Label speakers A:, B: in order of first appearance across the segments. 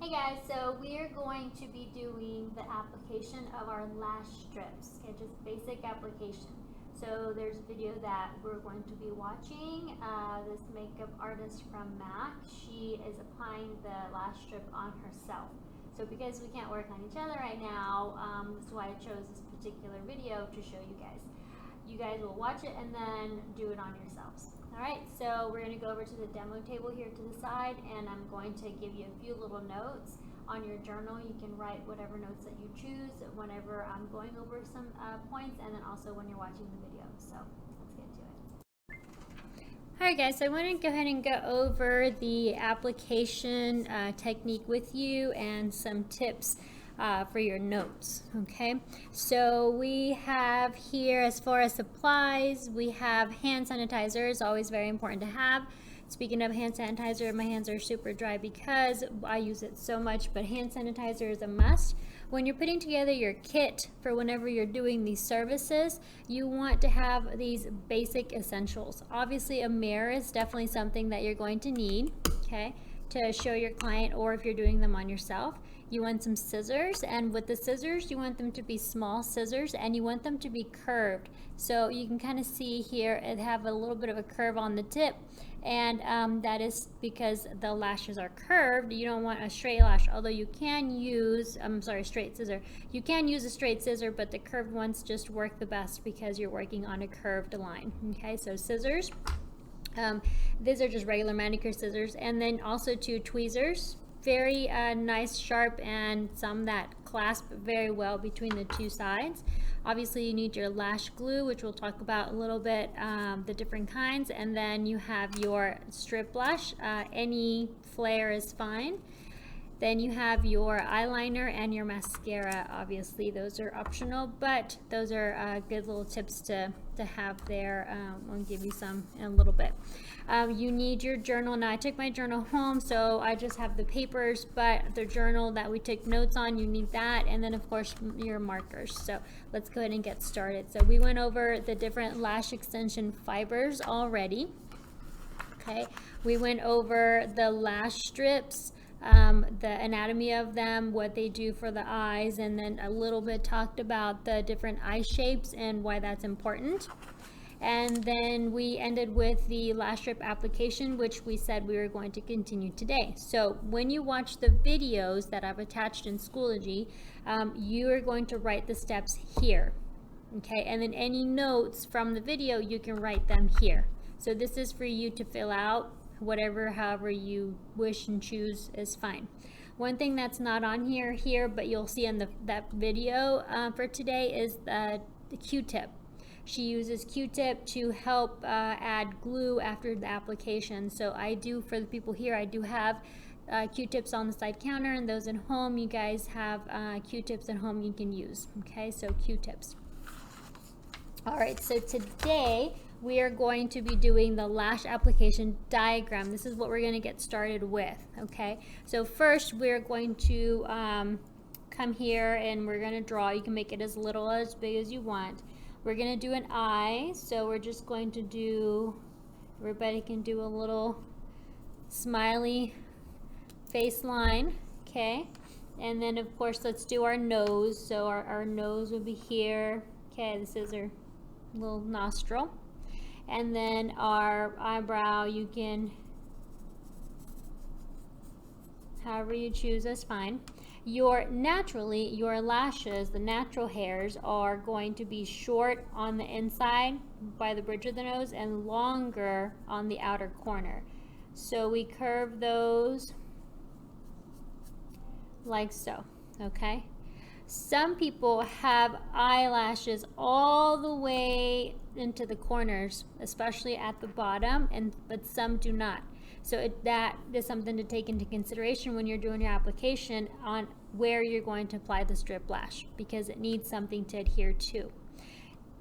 A: Hey guys, so we are going to be doing the application of our lash strips, okay, just basic application. So there's a video that we're going to be watching. This makeup artist from MAC, she is applying the lash strip on herself. So because we can't work on each other right now, that's why I chose this particular video to show you guys. You guys will watch it and then do it on yourselves. Alright, so we're going to go over to the demo table here to the side, and I'm going to give you a few little notes on your journal. You can write whatever notes that you choose whenever I'm going over some points, and then also when you're watching the video. So let's get to it. Alright guys, so I want to go ahead and go over the application technique with you and some tips for your notes. Okay, so we have here, as far as supplies, we have hand sanitizer. Is always very important to have. Speaking of hand sanitizer, my hands are super dry because I use it so much, but hand sanitizer is a must. When you're putting together your kit for whenever you're doing these services, you want to have these basic essentials. Obviously, a mirror is definitely something that you're going to need, okay, to show your client, or if you're doing them on yourself. You want some scissors, and with the scissors you want them to be small scissors, and you want them to be curved. So you can kind of see here it have a little bit of a curve on the tip, and that is because the lashes are curved. You don't want a straight lash, although you can use, straight scissor. You can use a straight scissor, but the curved ones just work the best because you're working on a curved line. Okay, so scissors. These are just regular manicure scissors, and then also two tweezers, very nice, sharp, and some that clasp very well between the two sides. Obviously you need your lash glue, which we'll talk about a little bit, the different kinds, and then you have your strip lash. Any flare is fine. Then you have your eyeliner and your mascara. Obviously those are optional, but those are good little tips to have there. I'll give you some in a little bit. You need your journal. Now I took my journal home, so I just have the papers, but the journal that we took notes on, you need that, and then of course your markers. So let's go ahead and get started. So we went over the different lash extension fibers already. Okay, we went over the lash strips, the anatomy of them, what they do for the eyes, and then a little bit talked about the different eye shapes and why that's important. And then we ended with the lash strip application, which we said we were going to continue today. So when you watch the videos that I've attached in Schoology, you are going to write the steps here. Okay, and then any notes from the video, you can write them here. So this is for you to fill out. Whatever, however you wish and choose is fine. One thing that's not on here, but you'll see in that video for today is the Q-tip. She uses Q-tip to help add glue after the application. So I do, for the people here, I do have Q-tips on the side counter, and those at home, you guys have Q-tips at home you can use. Okay, so Q-tips. All right, so today we are going to be doing the lash application diagram. This is what we're going to get started with. Okay, so first we're going to come here and we're going to draw. You can make it as little or as big as you want. We're going to do an eye, so we're just going to do, everybody can do a little smiley face line. Okay, and then of course let's do our nose. So our nose will be here. Okay, this is our little nostril. And then our eyebrow, you can, however you choose, that's fine. Your lashes, the natural hairs, are going to be short on the inside by the bridge of the nose and longer on the outer corner. So we curve those like so, okay? Some people have eyelashes all the way into the corners, especially at the bottom, but some do not. So that is something to take into consideration when you're doing your application on where you're going to apply the strip lash, because it needs something to adhere to.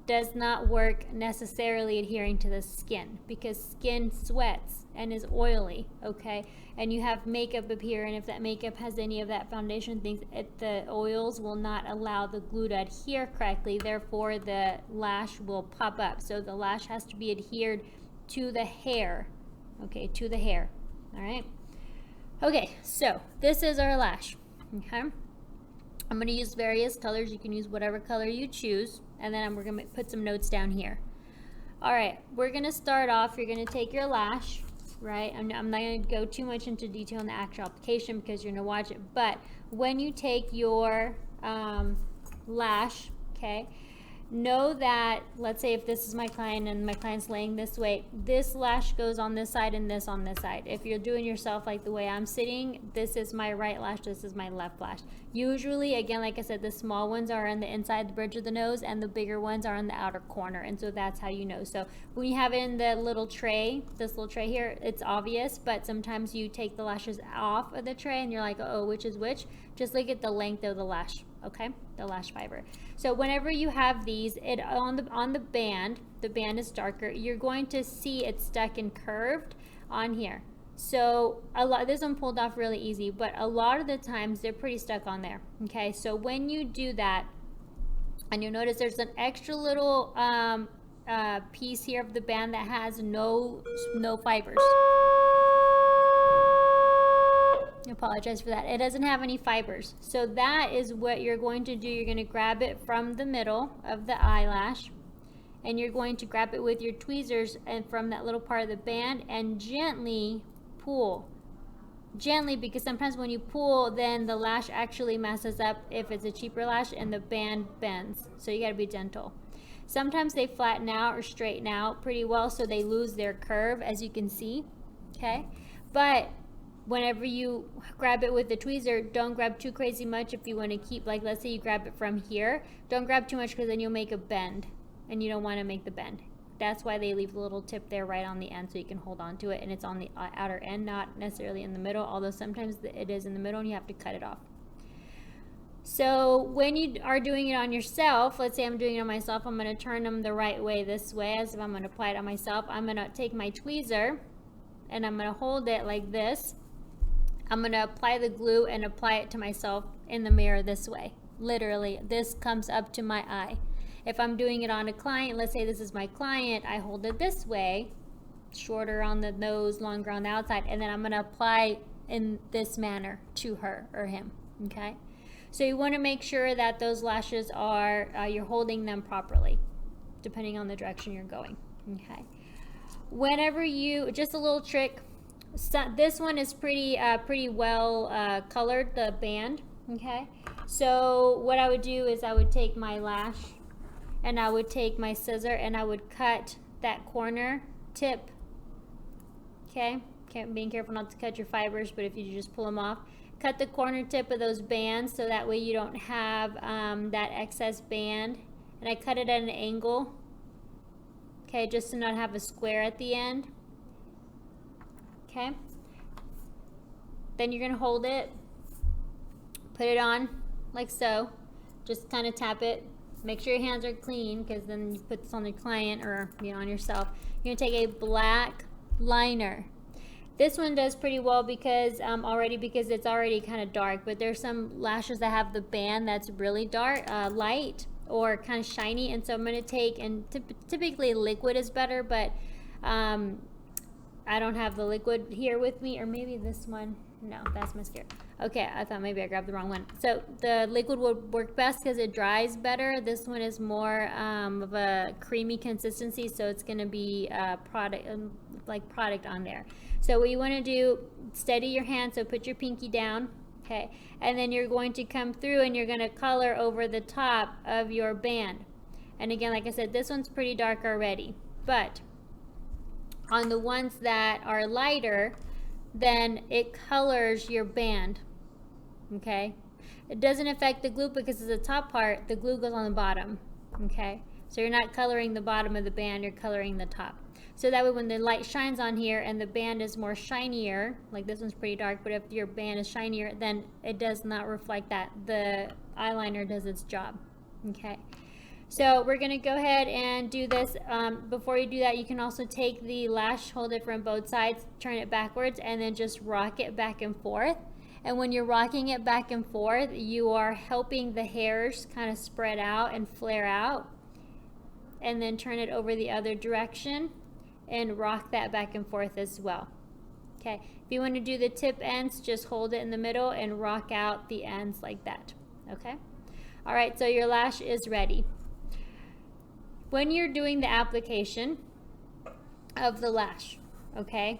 A: Does not work necessarily adhering to the skin, because skin sweats and is oily, okay? And you have makeup up here, and if that makeup has any of that foundation things, the oils will not allow the glue to adhere correctly, therefore the lash will pop up. So the lash has to be adhered to the hair, okay, to the hair, all right? Okay, so this is our lash. Okay, I'm going to use various colors. You can use whatever color you choose, and then we're going to put some notes down here. All right, we're going to start off. You're going to take your lash, right? I'm not going to go too much into detail in the actual application because you're going to watch it. But when you take your lash, okay, know that, let's say if this is my client and my client's laying this way, this lash goes on this side and this on this side. If you're doing yourself like the way I'm sitting, this is my right lash, this is my left lash. Usually, again, like I said, the small ones are on the inside, the bridge of the nose, and the bigger ones are on the outer corner. And so that's how you know. So when you have it in the little tray, this little tray here, it's obvious, but sometimes you take the lashes off of the tray and you're like, oh, which is which? Just look at the length of the lash. Okay, the lash fiber. So whenever you have these, it on the band is darker. You're going to see it stuck and curved on here. So this one pulled off really easy, but a lot of the times they're pretty stuck on there. Okay, so when you do that, and you'll notice there's an extra little piece here of the band that has no fibers. I apologize for that. It doesn't have any fibers. So that is what you're going to do. You're going to grab it from the middle of the eyelash, and you're going to grab it with your tweezers and from that little part of the band and gently pull. Gently, because sometimes when you pull, then the lash actually messes up if it's a cheaper lash and the band bends. So you got to be gentle. Sometimes they flatten out or straighten out pretty well, so they lose their curve, as you can see. Okay, but whenever you grab it with the tweezer, don't grab too crazy much if you want to keep, like, let's say you grab it from here. Don't grab too much because then you'll make a bend, and you don't want to make the bend. That's why they leave the little tip there right on the end so you can hold on to it, and it's on the outer end, not necessarily in the middle, although sometimes it is in the middle and you have to cut it off. So when you are doing it on yourself, let's say I'm doing it on myself, I'm going to turn them the right way, this way, as if I'm going to apply it on myself. I'm going to take my tweezer and I'm going to hold it like this. I'm going to apply the glue and apply it to myself in the mirror this way. Literally, this comes up to my eye. If I'm doing it on a client, let's say this is my client, I hold it this way, shorter on the nose, longer on the outside, and then I'm going to apply in this manner to her or him, okay? So you want to make sure that those lashes are, you're holding them properly, depending on the direction you're going, okay? Whenever you, just a little trick, so this one is pretty well colored, the band, okay? So what I would do is I would take my lash and I would take my scissor and I would cut that corner tip, okay? Being careful not to cut your fibers, but if you just pull them off, cut the corner tip of those bands so that way you don't have that excess band. And I cut it at an angle, okay, just to not have a square at the end. Okay, then you're gonna hold it, put it on like so, just kind of tap it, make sure your hands are clean because then you put this on your client or on yourself. You're gonna take a black liner. This one does pretty well because because it's already kind of dark, but there's some lashes that have the band that's really dark, light or kind of shiny, and so I'm gonna take, and typically liquid is better, but I don't have the liquid here with me, or maybe this one. No, that's mascara. Okay, I thought maybe I grabbed the wrong one. So the liquid would work best because it dries better. This one is more of a creamy consistency, so it's going to be product on there. So what you want to do, steady your hand, so put your pinky down, okay, and then you're going to come through and you're going to color over the top of your band. And again, like I said, this one's pretty dark already, but on the ones that are lighter, then it colors your band, okay? It doesn't affect the glue because it's the top part, the glue goes on the bottom, okay? So you're not coloring the bottom of the band, you're coloring the top. So that way when the light shines on here and the band is more shinier, like this one's pretty dark, but if your band is shinier, then it does not reflect that. The eyeliner does its job, okay? So we're going to go ahead and do this. Before you do that, you can also take the lash, hold it from both sides, turn it backwards, and then just rock it back and forth. And when you're rocking it back and forth, you are helping the hairs kind of spread out and flare out. And then turn it over the other direction and rock that back and forth as well. Okay, if you want to do the tip ends, just hold it in the middle and rock out the ends like that. Okay, all right, so your lash is ready. When you're doing the application of the lash, okay,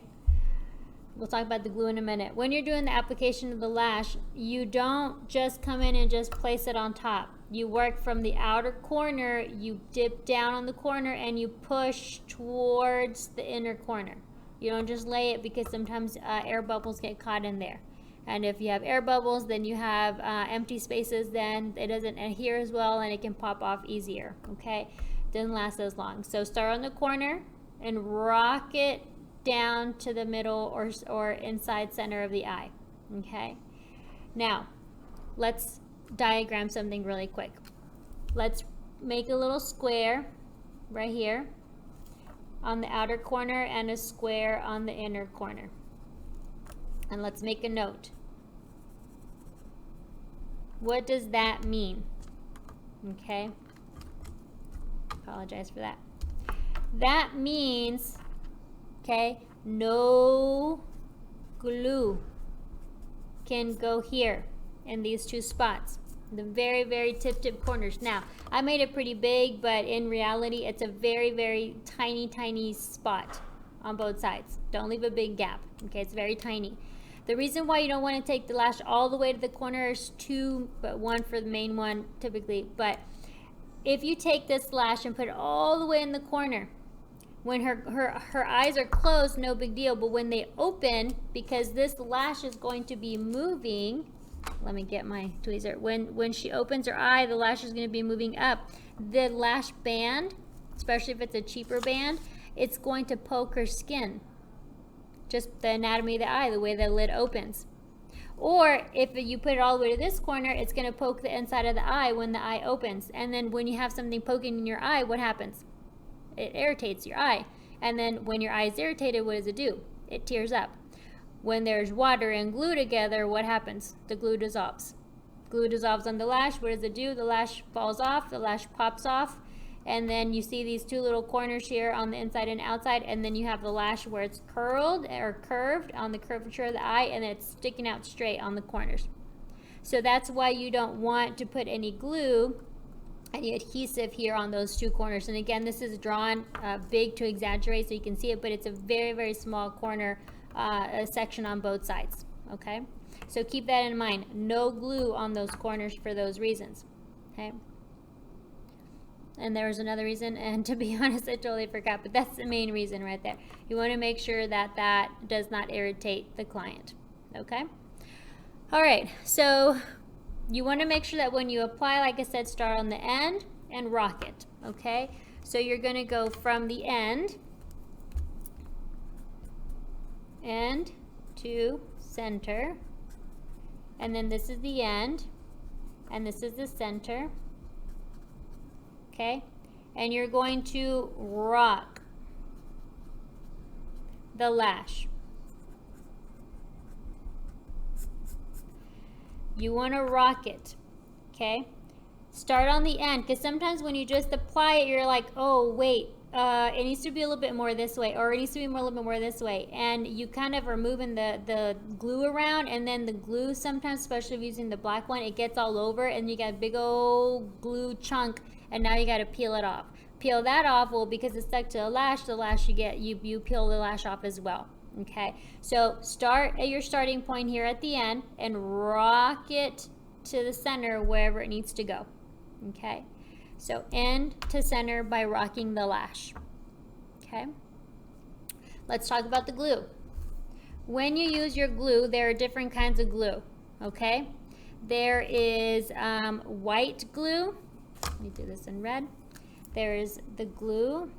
A: we'll talk about the glue in a minute. When you're doing the application of the lash, you don't just come in and just place it on top. You work from the outer corner, you dip down on the corner, and you push towards the inner corner. You don't just lay it, because sometimes air bubbles get caught in there. And if you have air bubbles, then you have empty spaces, then it doesn't adhere as well and it can pop off easier, okay? Doesn't last as long. So start on the corner and rock it down to the middle or inside center of the eye, okay? Now, let's diagram something really quick. Let's make a little square right here on the outer corner and a square on the inner corner. And let's make a note. What does that mean? Okay. Apologize for that. That means, okay, no glue can go here in these two spots, the very, very tip corners. Now, I made it pretty big, but in reality, it's a very, very tiny spot on both sides. Don't leave a big gap, okay? It's very tiny. The reason why you don't want to take the lash all the way to the corner is two, but one for the main one typically. But if you take this lash and put it all the way in the corner, when her eyes are closed, no big deal. But when they open, because this lash is going to be moving, let me get my tweezer. When she opens her eye, the lash is going to be moving up. The lash band, especially if it's a cheaper band, it's going to poke her skin. Just the anatomy of the eye, the way the lid opens. Or if you put it all the way to this corner, it's going to poke the inside of the eye when the eye opens. And then when you have something poking in your eye, what happens? It irritates your eye. And then when your eye is irritated, what does it do? It tears up. When there's water and glue together, what happens? The glue dissolves. Glue dissolves on the lash. What does it do? The lash falls off. The lash pops off. And then you see these two little corners here on the inside and outside, and then you have the lash where it's curled or curved on the curvature of the eye, and then it's sticking out straight on the corners. So that's why you don't want to put any glue, any adhesive here on those two corners. And again, this is drawn big to exaggerate so you can see it, but it's a very, very small corner section on both sides, okay? So keep that in mind. No glue on those corners for those reasons, okay? And there was another reason, and to be honest, I totally forgot, but that's the main reason right there. You want to make sure that that does not irritate the client, okay? All right, so you want to make sure that when you apply, like I said, start on the end and rock it, okay? So you're going to go from the end to center, and then this is the end, and this is the center. Okay, and you're going to rock the lash. You want to rock it, okay? Start on the end, because sometimes when you just apply it, you're like, oh, wait, it needs to be a little bit more this way, or it needs to be a little bit more this way, and you kind of are moving the glue around, and then the glue sometimes, especially if using the black one, it gets all over, and you got a big old glue chunk, and now you got to peel it off. Peel that off, well, because it's stuck to the lash you peel the lash off as well. Okay, so start at your starting point here at the end and rock it to the center wherever it needs to go. Okay, so end to center by rocking the lash. Okay, let's talk about the glue. When you use your glue, there are different kinds of glue. Okay, there is white glue. Let me do this in red. There's the glue.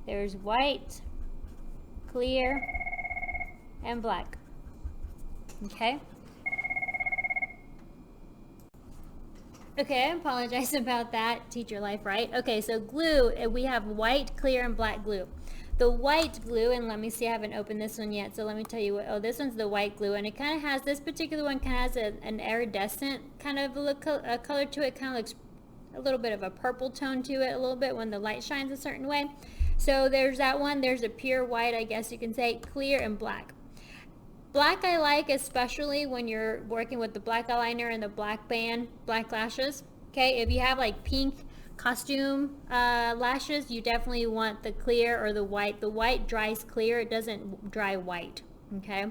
A: There's white, clear, and black. Okay. Okay, I apologize about that. Teacher life, right? Okay, so glue, we have white, clear, and black glue. The white glue, and let me see, I haven't opened this one yet, so let me tell you what, oh, this one's the white glue, and it kind of has, this particular one kind of has an iridescent kind of color to it, kind of looks a little bit of a purple tone to it a little bit when the light shines a certain way. So there's that one. There's a pure white, I guess you can say, clear, and black. Black I like especially when you're working with the black eyeliner and the black band, black lashes. Okay, if you have like pink costume lashes, you definitely want the clear or the white. The white dries clear, it doesn't dry white. Okay,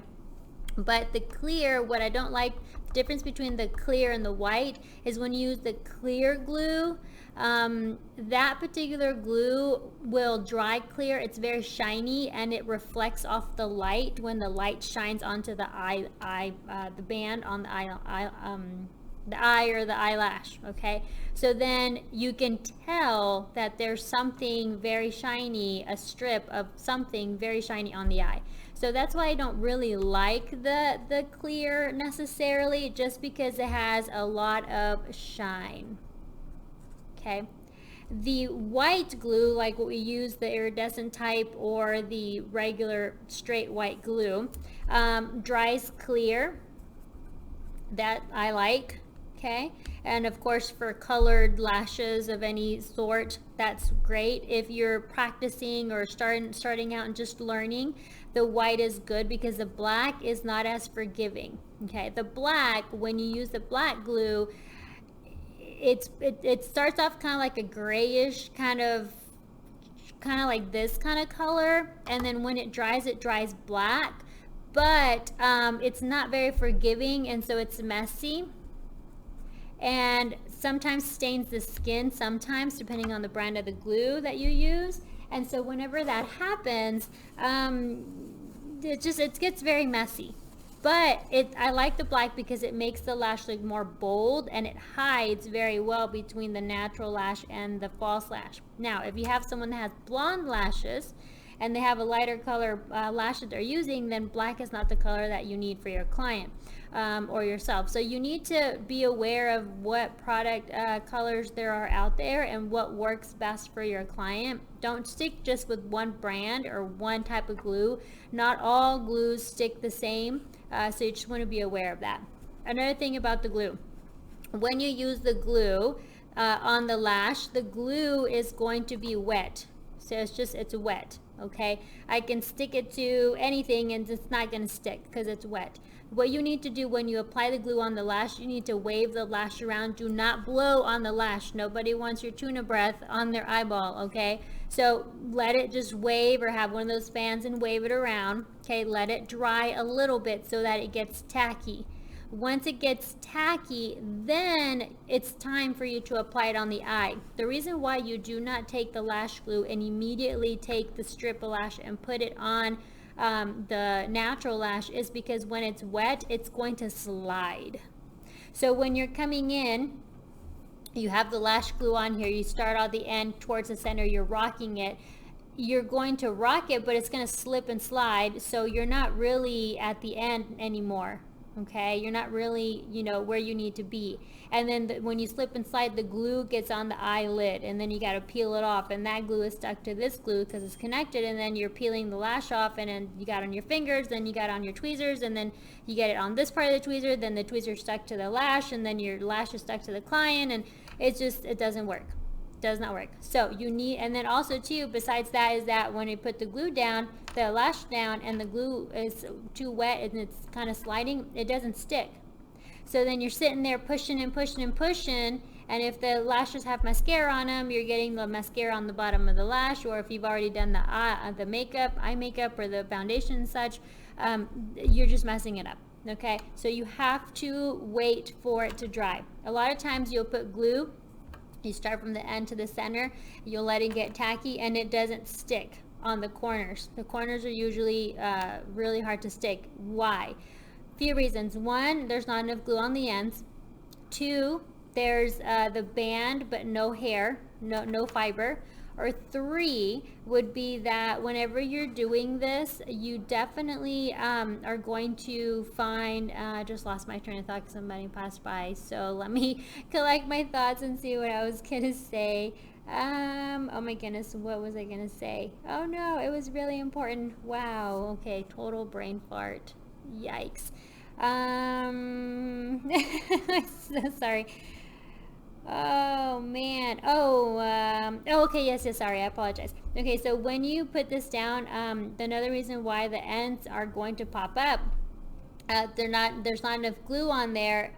A: but the clear, what I don't like, the difference between the clear and the white is when you use the clear glue, that particular glue will dry clear. It's very shiny and it reflects off the light when the light shines onto the the band on the eye or the eyelash. Okay, so then you can tell that there's something very shiny, a strip of something very shiny on the eye. So that's why I don't really like the clear necessarily, just because it has a lot of shine. Okay, the white glue, like what we use, the iridescent type or the regular straight white glue, dries clear. That I like. Okay, and of course for colored lashes of any sort, that's great. If you're practicing or starting out and just learning, the white is good because the black is not as forgiving. Okay, the black, when you use the black glue, it starts off kind of like a grayish kind of like this kind of color, and then when it dries black, but it's not very forgiving, and so it's messy and sometimes stains the skin, sometimes depending on the brand of the glue that you use. And so whenever that happens, it gets very messy. But I like the black because it makes the lash look more bold and it hides very well between the natural lash and the false lash. Now, if you have someone that has blonde lashes and they have a lighter color lash that they're using, then black is not the color that you need for your client or yourself. So you need to be aware of what product colors there are out there and what works best for your client. Don't stick just with one brand or one type of glue. Not all glues stick the same, so you just want to be aware of that. Another thing about the glue, when you use the glue on the lash, the glue is going to be wet. So it's wet. Okay, I can stick it to anything and it's not going to stick because it's wet. What you need to do when you apply the glue on the lash, you need to wave the lash around. Do not blow on the lash. Nobody wants your tuna breath on their eyeball. Okay, so let it just wave, or have one of those fans and wave it around. Okay, let it dry a little bit so that it gets tacky. Once it gets tacky, then it's time for you to apply it on the eye. The reason why you do not take the lash glue and immediately take the strip of lash and put it on the natural lash is because when it's wet, it's going to slide. So when you're coming in, you have the lash glue on here, you start at the end towards the center, you're rocking it. You're going to rock it, but it's going to slip and slide, so you're not really at the end anymore. Okay, you're not really, where you need to be. And then when you slip and slide, the glue gets on the eyelid, and then you got to peel it off, and that glue is stuck to this glue because it's connected, and then you're peeling the lash off, and then you got on your fingers, then you got on your tweezers, and then you get it on this part of the tweezer, then the tweezer stuck to the lash, and then your lash is stuck to the client, and it doesn't work. Does not work. So you need, and then also too, besides that, is that when you put the glue down, the lash down, and the glue is too wet and it's kind of sliding, it doesn't stick. So then you're sitting there pushing and pushing and pushing, and if the lashes have mascara on them, you're getting the mascara on the bottom of the lash, or if you've already done the eye makeup or the foundation and such, you're just messing it up. Okay, so you have to wait for it to dry. A lot of times you'll put glue, you start from the end to the center, you'll let it get tacky, and it doesn't stick on the corners. The corners are usually really hard to stick. Why? Few reasons. One, there's not enough glue on the ends. Two, there's the band but no hair, no fiber. Or three would be that whenever you're doing this, you definitely are going to find, just lost my train of thought because somebody passed by, so let me collect my thoughts and see what I was gonna say. Oh my goodness, what was I gonna say? Oh no, it was really important. Wow, okay, total brain fart. Yikes. I'm so sorry. Oh man. Oh, okay. Yes. Sorry. I apologize. Okay. So when you put this down, another reason why the ends are going to pop up, there's not enough glue on there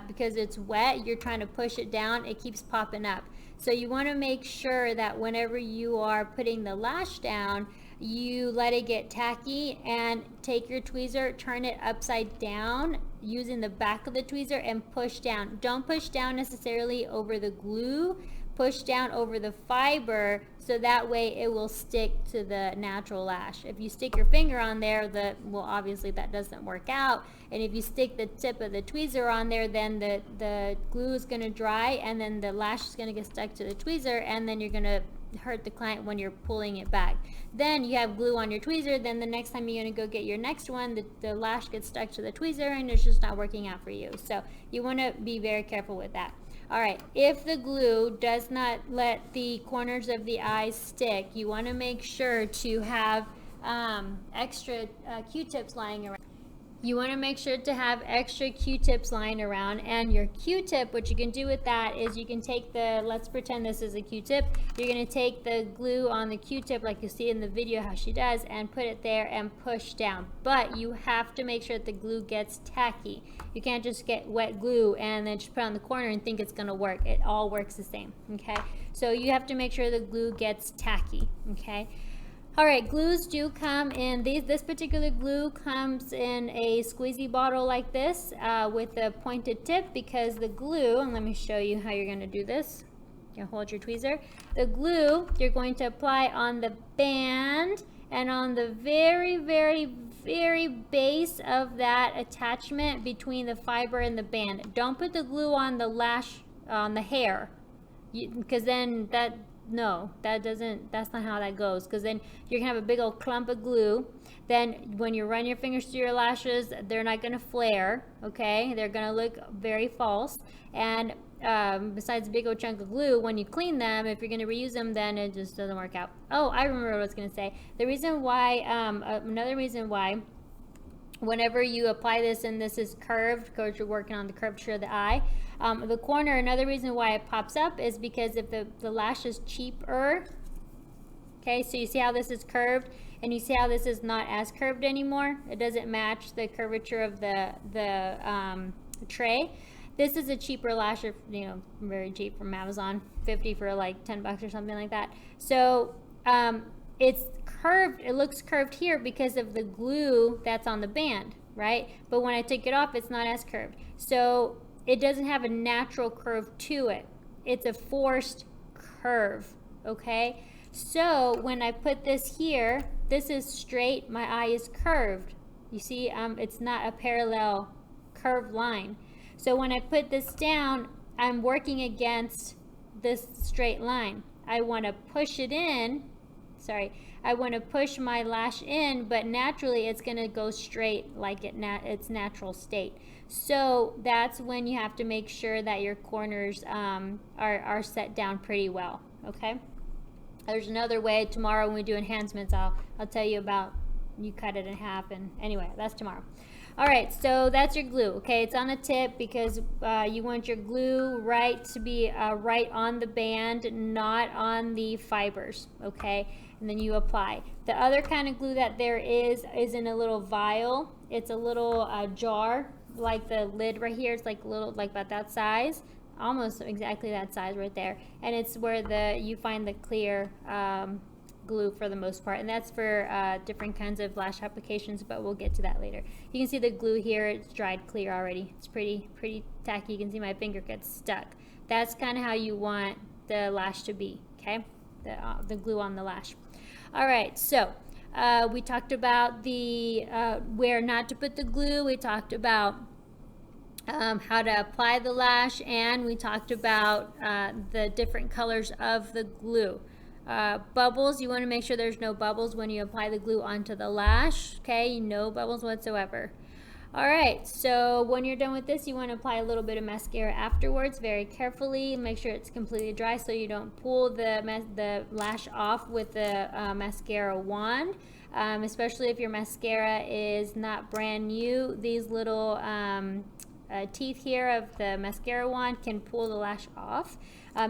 A: because it's wet. You're trying to push it down. It keeps popping up. So you want to make sure that whenever you are putting the lash down, you let it get tacky and take your tweezer, turn it upside down using the back of the tweezer and push down. Don't push down necessarily over the glue. Push down over the fiber so that way it will stick to the natural lash. If you stick your finger on there, well, obviously that doesn't work out. And if you stick the tip of the tweezer on there, then the glue is going to dry and then the lash is going to get stuck to the tweezer, and then you're going to hurt the client when you're pulling it back. Then you have glue on your tweezer, then the next time you're going to go get your next one, the lash gets stuck to the tweezer and it's just not working out for you. So you want to be very careful with that. All right, if the glue does not let the corners of the eyes stick, you want to make sure to have extra Q-tips lying around. You want to make sure to have extra Q-tips lying around, and your Q-tip, what you can do with that is you can take let's pretend this is a Q-tip. You're going to take the glue on the Q-tip like you see in the video how she does and put it there and push down. But you have to make sure that the glue gets tacky. You can't just get wet glue and then just put it on the corner and think it's going to work. It all works the same, okay? So you have to make sure the glue gets tacky, okay? All right, glues do come in, this particular glue comes in a squeezy bottle like this with a pointed tip, because the glue, and let me show you how you're going to do this. You hold your tweezer. The glue you're going to apply on the band and on the very, very, very base of that attachment between the fiber and the band. Don't put the glue on the lash, on the hair, because then that's not how that goes, because then you're gonna have a big old clump of glue. Then when you run your fingers through your lashes, they're not gonna flare, okay? They're gonna look very false. And besides a big old chunk of glue, when you clean them, if you're gonna reuse them, then it just doesn't work out. Oh, I remember what I was gonna say. The reason why, another reason why, whenever you apply this and this is curved, because you're working on the curvature of the eye, the corner, another reason why it pops up is because if the lash is cheaper, okay, so you see how this is curved and you see how this is not as curved anymore. It doesn't match the curvature of the tray. This is a cheaper lash, very cheap from Amazon, 50 for like 10 bucks or something like that. So it's curved, it looks curved here because of the glue that's on the band, right? But when I take it off, it's not as curved. So it doesn't have a natural curve to it. It's a forced curve, okay? So when I put this here, this is straight, my eye is curved. You see, it's not a parallel curved line. So when I put this down, I'm working against this straight line. I want to push it in, I want to push my lash in, but naturally it's going to go straight like its natural state. So that's when you have to make sure that your corners are set down pretty well, okay? There's another way. Tomorrow when we do enhancements, I'll tell you about, you cut it in half, and anyway, that's tomorrow. All right, so that's your glue, okay? It's on the tip because you want your glue to be right on the band, not on the fibers, okay? And then you apply. The other kind of glue that there is in a little vial. It's a little jar, like the lid right here. It's like about that size, almost exactly that size right there. And it's where you find the clear glue for the most part, and that's for different kinds of lash applications, but we'll get to that later. You can see the glue here, it's dried clear already. It's pretty tacky. You can see my finger gets stuck. That's kind of how you want the lash to be, okay? The glue on the lash. All right, so we talked about the where not to put the glue. We talked about how to apply the lash, and we talked about the different colors of the glue. Bubbles, you want to make sure there's no bubbles when you apply the glue onto the lash, okay? No bubbles whatsoever. All right, so when you're done with this, you want to apply a little bit of mascara afterwards, very carefully. Make sure it's completely dry so you don't pull the lash off with the mascara wand, especially if your mascara is not brand new. These little teeth here of the mascara wand can pull the lash off.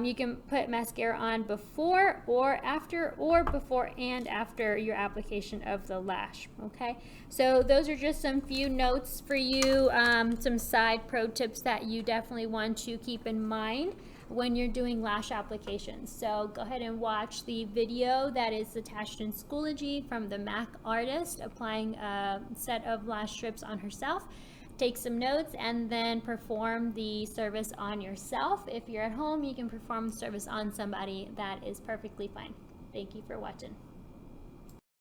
A: You can put mascara on before or after, or before and after your application of the lash. Okay, so those are just some few notes for you, some side pro tips that you definitely want to keep in mind when you're doing lash applications. So go ahead and watch the video that is attached in Schoology from the MAC artist applying a set of lash strips on herself. Take some notes and then perform the service on yourself. If you're at home, you can perform the service on somebody. That is perfectly fine. Thank you for watching.